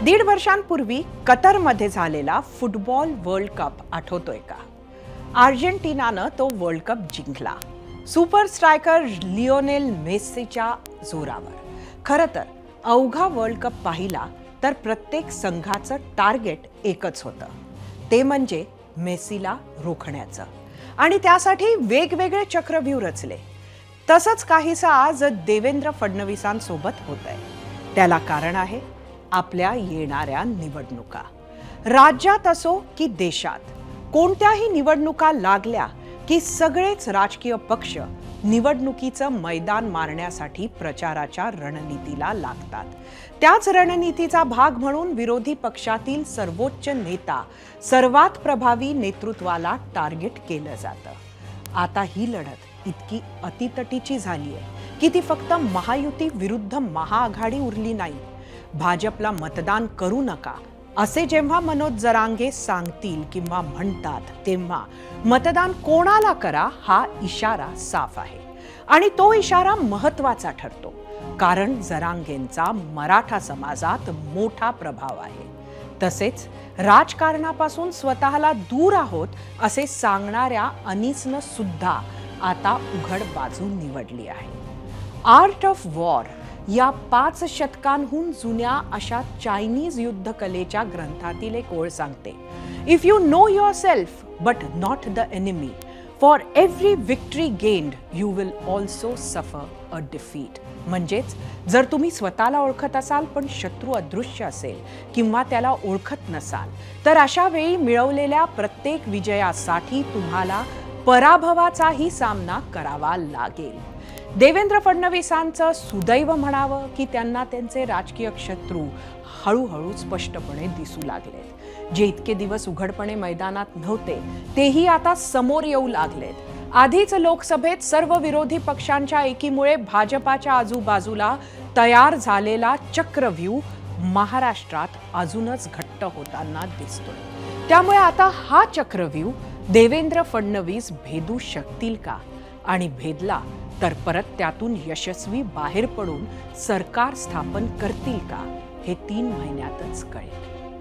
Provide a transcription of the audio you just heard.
1.5 वर्षांपूर्वी कतरमध्ये झालेला football world cup आठवतोय का? अर्जेंटिनानं तो वर्ल्ड कप जिंकला, सुपर स्ट्रायकर लिओनेल मेस्सीच्या जोरावर. खरं तर अवघा वर्ल्ड कप पाहिला तर प्रत्येक संघाचं टार्गेट एकच होतं, ते म्हणजे मेस्सीला रोखण्याचं. आणि त्यासाठी वेगवेगळे चक्रव्यूह रचले. तसंच काहीसं आज देवेंद्र फडणवीसांसोबत होतंय. त्याला कारण आहे आपल्या येणाऱ्या निवडणुका. राज्यात असो की देशात, कोणत्याही निवडणुका लागल्या की सगळेच राजकीय पक्ष निवडणुकीचं मैदान मारण्यासाठी प्रचाराच्या रणनीतीला लागतात. त्याच रणनीतीचा भाग म्हणून विरोधी पक्षातील सर्वोच्च नेता, सर्वात प्रभावी नेतृत्वाला टार्गेट केलं जातं. आता ही लढत इतकी अतितटीची झाली आहे की ती फक्त महायुती विरुद्ध महाआघाडी उरली नाही. भाजपला मतदान करू नका असे जेव्हा मनोज जरांगे सांगतील किंवा म्हणतात, तेव्हा मतदान कोणाला करा हा इशारा साफ आहे. आणि तो इशारा महत्त्वाचा ठरतो, कारण जरांगेंचा मराठा समाजात मोठा प्रभाव आहे. तसेच राजकारणापासून स्वतःला दूर आहोत असे सांगणाऱ्या अनीसनं सुद्धा आता उघड बाजू निवडली आहे. आर्ट ऑफ वॉर या 5 शतकांहून जुन्या अशा चायनीज युद्धकलेच्या ग्रंथातील एक ओळ सांगते, if you know yourself but not the enemy, for every victory gained you will also सफर अ डिफीट. म्हणजेच जर तुम्ही स्वतःला ओळखत असाल पण शत्रू अदृश्य असेल किंवा त्याला ओळखत नसाल, तर अशा वेळी मिळवलेल्या प्रत्येक विजयासाठी तुम्हाला पराभवाचाही सामना करावा लागेल. देवेंद्र फडणवीसांचं सुदैव म्हणावं की त्यांना त्यांचे राजकीय शत्रू हळूहळू स्पष्टपणे दिसू लागलेत. जे इतके दिवस उघडपणे मैदानात नव्हते तेही आता समोर येऊ लागलेत. आधीच लोकसभेत सर्व विरोधी पक्षांच्या एकीमुळे भाजपाच्या आजूबाजूला तयार झालेला चक्रव्यूह महाराष्ट्रात अजूनच घट्ट होताना दिसतोय. त्यामुळे आता हा चक्रव्यूह देवेंद्र फडणवीस भेदू शकतील का? आणि भेदला तर परत त्यातून यशस्वी बाहेर पडून सरकार स्थापन करतील का? हे 3 महिन्यातच कळेल.